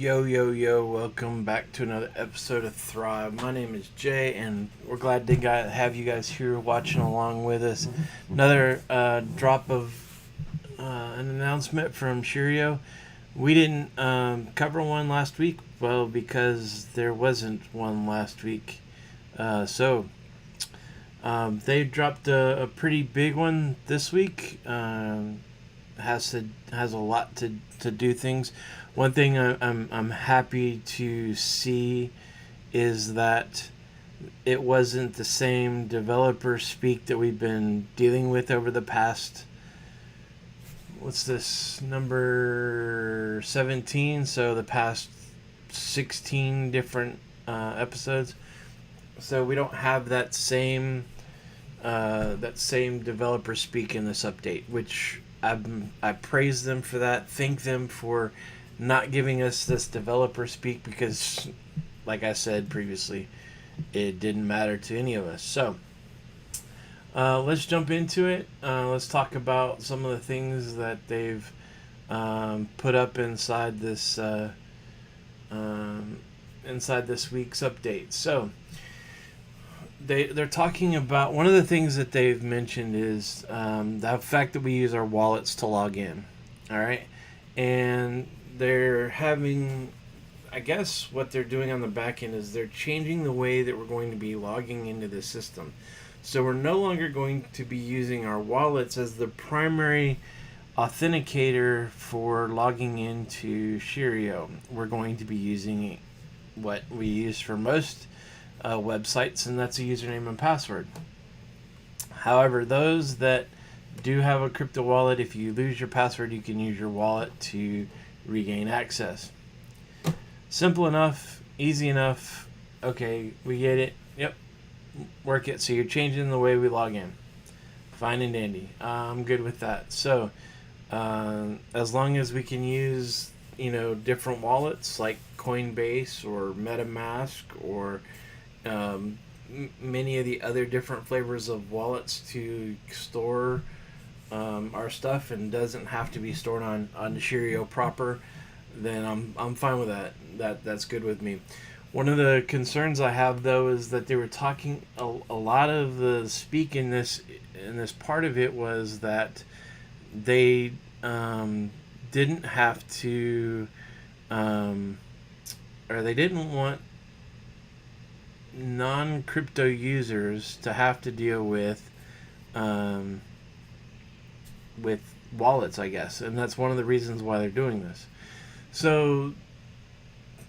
Yo, yo, yo, welcome back to another episode of Thrive. My name is Jay, and we're glad to have you guys here watching along with us. Another drop of an announcement from Shiryo. We didn't cover one last week, well, because there wasn't one last week. So they dropped a pretty big one this week. Has a lot to do things. One thing I'm happy to see is that it wasn't the same developer speak that we've been dealing with over the past. What's this, number 17? So the past 16 different episodes. So we don't have that same developer speak in this update, which I praise them for that. Thank them for not giving us this developer speak because, like I said previously, it didn't matter to any of us. So let's jump into it. Let's talk about some of the things that they've put up inside this week's update. So they're talking about, one of the things that they've mentioned is the fact that we use our wallets to log in. All right, and they're having, I guess what they're doing on the back end is they're changing the way that we're going to be logging into the system. So we're no longer going to be using our wallets as the primary authenticator for logging into Shiryo. We're going to be using what we use for most websites, and that's a username and password. However, those that do have a crypto wallet, if you lose your password, you can use your wallet to regain access. Simple enough, easy enough. Okay, we get it. Yep, work it. So you're changing the way we log in. Fine and dandy. I'm good with that. So as long as we can use different wallets like Coinbase or MetaMask or many of the other different flavors of wallets to store our stuff, and doesn't have to be stored on the Shiryo proper, then I'm fine with that. That's good with me. One of the concerns I have, though, is that they were talking a lot of the speak in this part of it was that they didn't have to or they didn't want non-crypto users to have to deal with wallets, I guess, and that's one of the reasons why they're doing this. So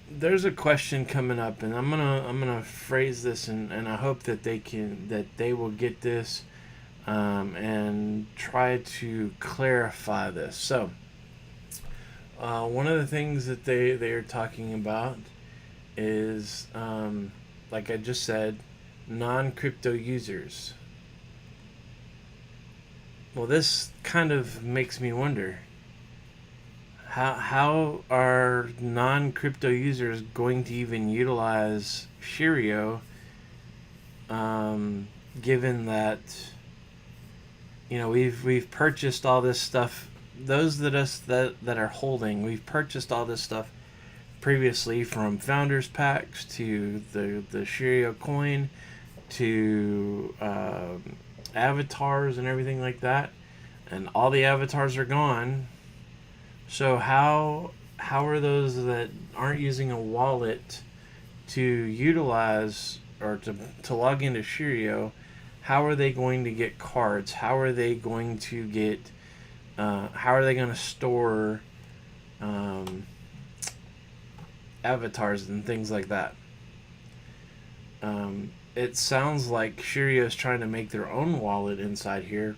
there's a question coming up, and I'm gonna phrase this, and I hope that they will get this and try to clarify this. So one of the things that they are talking about is, like I just said, non-crypto users. Well, this kind of makes me wonder, how are non-crypto users going to even utilize Shiryo, given that we've purchased all this stuff. Those that are holding, we've purchased all this stuff previously, from founders packs to the Shiryo coin to avatars and everything like that, and all the avatars are gone. So how are those that aren't using a wallet to utilize or to log into Shiryo, how are they going to get cards? How are they going to get how are they going to store avatars and things like that? It sounds like Shiryo is trying to make their own wallet inside here,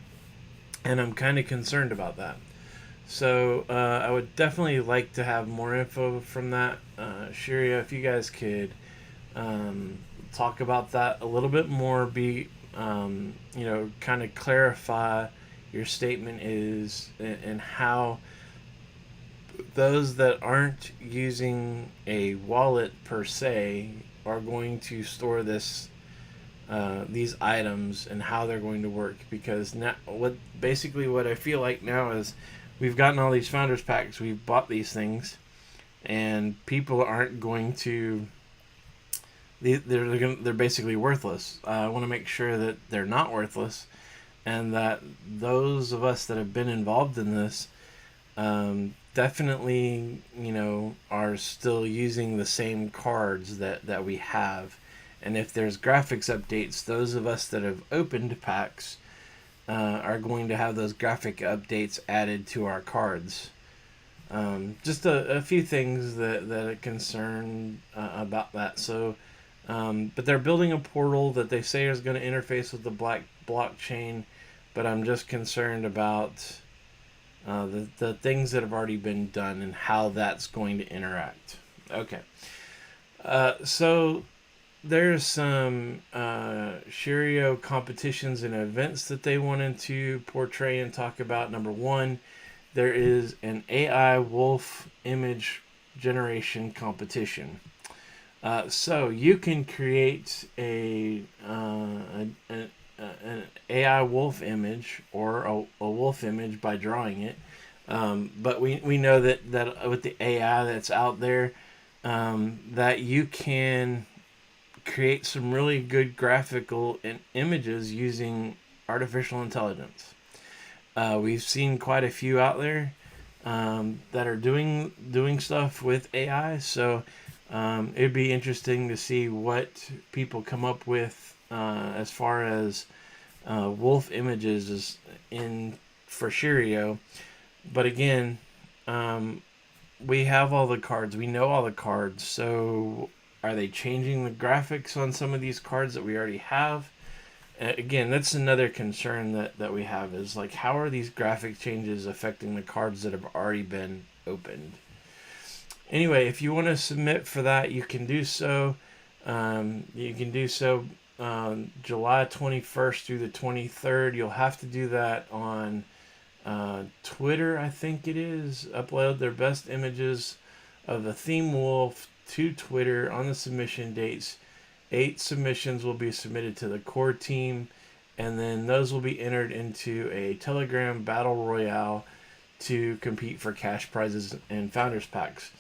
and I'm kind of concerned about that. So I would definitely like to have more info from that. Shiryo, if you guys could talk about that a little bit more, kind of clarify your statement is, and how those that aren't using a wallet per se are going to store these items, and how they're going to work. Because now, what I feel like now is, we've gotten all these founders packs, we've bought these things, and people aren't going to. They're basically worthless. I want to make sure that they're not worthless, and that those of us that have been involved in this definitely, are still using the same cards that we have. And if there's graphics updates, those of us that have opened packs are going to have those graphic updates added to our cards. Just a few things that are concerned about that. So, but they're building a portal that they say is going to interface with the blockchain, but I'm just concerned about the things that have already been done and how that's going to interact. Okay. So there's some Shiryo competitions and events that they wanted to portray and talk about. Number one, there is an AI wolf image generation competition. So you can create an AI wolf image or a wolf image by drawing it. But we know that with the AI that's out there, that you can create some really good graphical images using artificial intelligence. We've seen quite a few out there that are doing stuff with AI. So it'd be interesting to see what people come up with as far as wolf images is in for Shiryo. But again, we have all the cards. We know all the cards. So are they changing the graphics on some of these cards that we already have? Again, that's another concern that we have is like, how are these graphic changes affecting the cards that have already been opened? Anyway, if you want to submit for that, you can do so. You can do so July 21st through the 23rd. You'll have to do that on Twitter, I think it is. Upload their best images of the theme wolf to Twitter on the submission dates. 8 submissions will be submitted to the core team, and then those will be entered into a Telegram Battle Royale to compete for cash prizes and Founders Packs.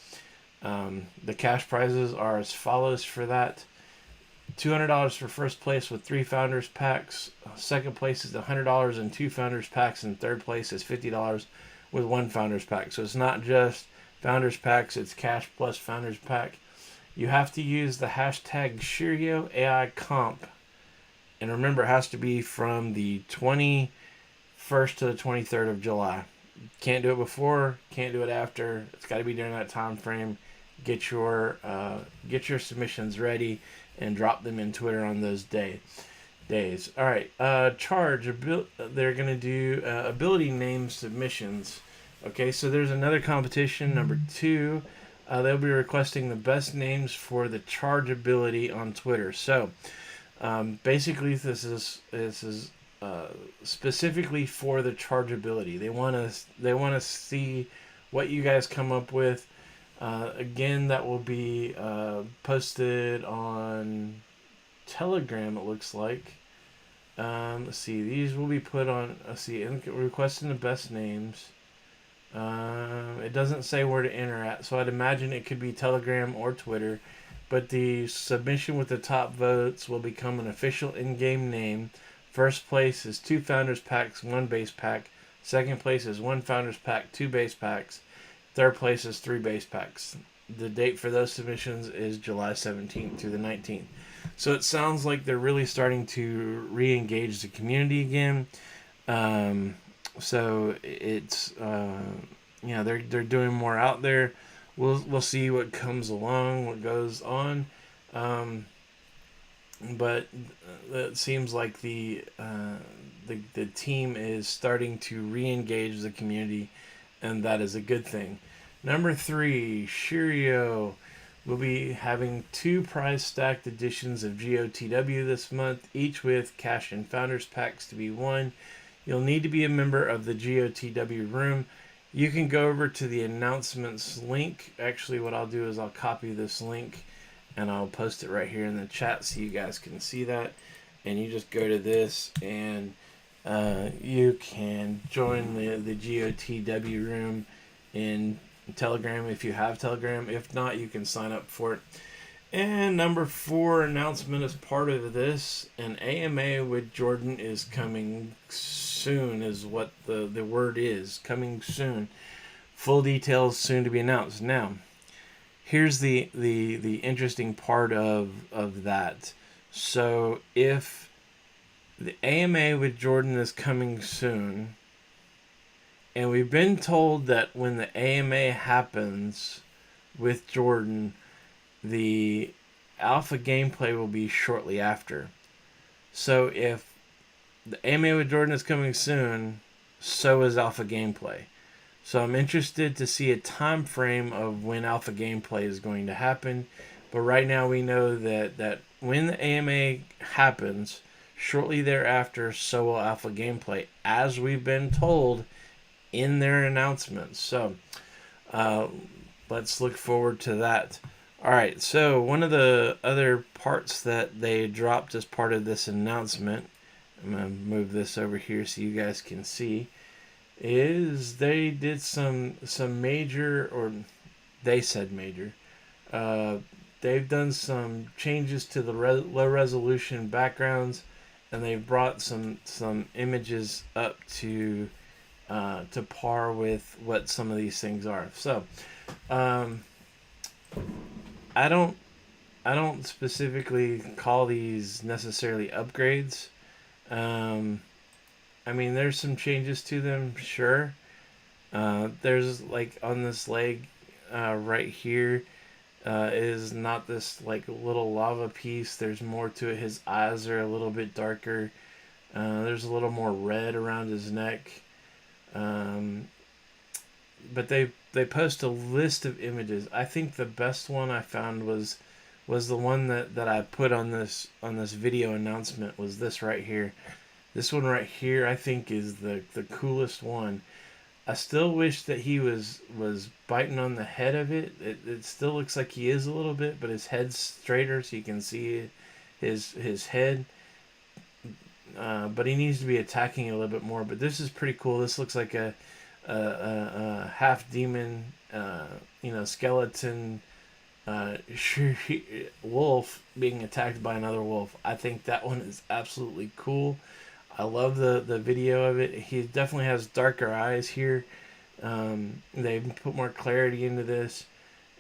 The cash prizes are as follows for that. $200 for first place with 3 Founders Packs. Second place is $100 and 2 Founders Packs, and third place is $50 with 1 Founders Pack. So it's not just Founders Packs, it's cash plus Founders Pack. You have to use the hashtag Shiryo AI Comp. And remember, it has to be from the 21st to the 23rd of July. Can't do it before, can't do it after. It's got to be during that time frame. Get your submissions ready and drop them in Twitter on those days. All right. Charge. They're going to do ability name submissions. Okay, so there's another competition, number 2. They'll be requesting the best names for the charge ability on Twitter. So, basically, this is specifically for the charge ability. They want to see what you guys come up with. Again, that will be posted on Telegram. It looks like. Let's see. These will be put on. Let's see. Requesting the best names. It doesn't say where to enter at, so I'd imagine it could be Telegram or Twitter. But the submission with the top votes will become an official in-game name. First place is 2 Founders Packs, 1 base pack. Second place is 1 Founders Pack, 2 base packs. Third place is 3 base packs. The date for those submissions is July 17th through the 19th. So it sounds like they're really starting to re-engage the community again. So it's they're doing more out there. We'll see what comes along, what goes on. But it seems like the team is starting to re-engage the community, and that is a good thing. Number 3, Shiryo will be having 2 prize stacked editions of GOTW this month, each with cash and Founders Packs to be won. You'll need to be a member of the GOTW room. You can go over to the announcements link. Actually, what I'll do is I'll copy this link and I'll post it right here in the chat so you guys can see that. And you just go to this and you can join the GOTW room in Telegram if you have Telegram. If not, you can sign up for it. And number 4 announcement as part of this, an AMA with Jordan is coming soon, is what the word is. Coming soon. Full details soon to be announced. Now, here's the interesting part of that. So if the AMA with Jordan is coming soon, and we've been told that when the AMA happens with Jordan, the alpha gameplay will be shortly after. So if the AMA with Jordan is coming soon, so is alpha gameplay. So I'm interested to see a time frame of when alpha gameplay is going to happen. But right now we know that when the AMA happens, shortly thereafter, so will alpha gameplay, as we've been told in their announcements. So let's look forward to that. All right, so one of the other parts that they dropped as part of this announcement, I'm going to move this over here so you guys can see, is they did some major, or they said major, they've done some changes to the low resolution backgrounds, and they've brought some images up to par with what some of these things are. So I don't specifically call these necessarily upgrades. I mean, there's some changes to them, sure. There's like on this leg right here is not this like little lava piece. There's more to it. His eyes are a little bit darker. There's a little more red around his neck. But they post a list of images. I think the best one I found was the one that I put on this video announcement, was this right here. This one right here I think is the coolest one. I still wish that he was biting on the head of it. It still looks like he is a little bit, but his head's straighter so you can see his head. But he needs to be attacking a little bit more. But this is pretty cool. This looks like a half demon, skeleton, wolf being attacked by another wolf. I think that one is absolutely cool. I love the video of it. He definitely has darker eyes here. They put more clarity into this,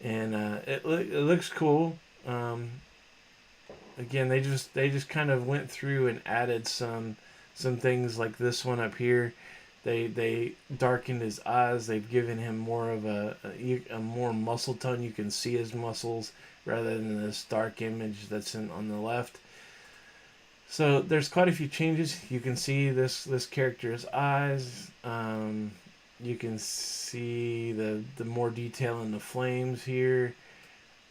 and it looks cool. Again, they just kind of went through and added some things like this one up here. They darkened his eyes. They've given him more of a more muscle tone. You can see his muscles rather than this dark image that's on the left. So there's quite a few changes. You can see this character's eyes. You can see the more detail in the flames here.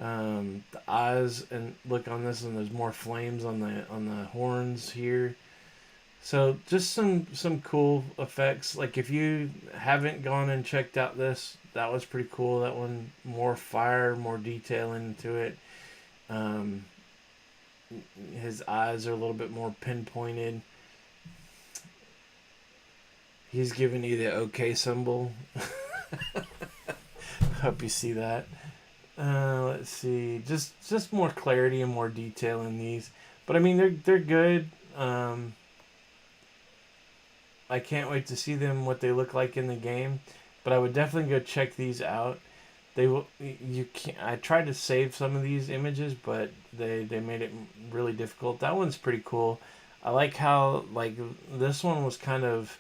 The eyes, and look on this, and there's more flames on the horns here. So just some cool effects. Like if you haven't gone and checked out this, that was pretty cool. That one, more fire, more detail into it. His eyes are a little bit more pinpointed. He's giving you the OK symbol. Hope you see that. Let's see, just more clarity and more detail in these. But I mean, they're good. I can't wait to see them, what they look like in the game. But I would definitely go check these out. They will. You can't. I tried to save some of these images, but they made it really difficult. That one's pretty cool. I like how this one was kind of.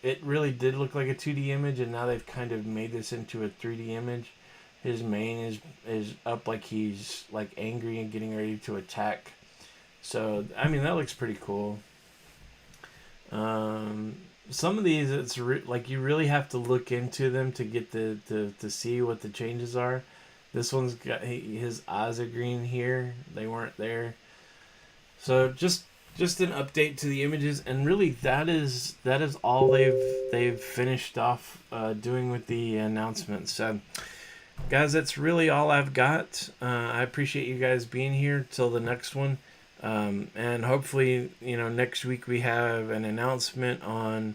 It really did look like a 2D image, and now they've kind of made this into a 3D image. His mane is up like he's like angry and getting ready to attack. So I mean, that looks pretty cool. Some of these, it's like you really have to look into them to get to see what the changes are. This one's got his eyes are green here. They weren't there. So just an update to the images, and really that is all they've finished off doing with the announcement. So guys, that's really all I've got. I appreciate you guys being here till the next one. And hopefully, next week we have an announcement on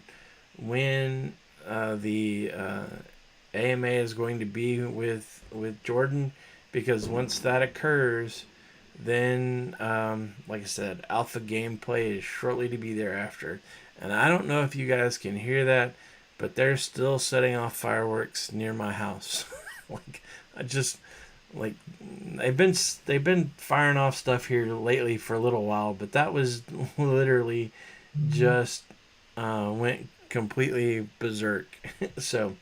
when the AMA is going to be with Jordan, because once that occurs, then like I said, alpha gameplay is shortly to be thereafter. And I don't know if you guys can hear that, but they're still setting off fireworks near my house. Like, I just like they've been firing off stuff here lately for a little while, but that was literally just went completely berserk. So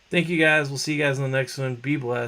thank you guys. We'll see you guys in the next one. Be blessed.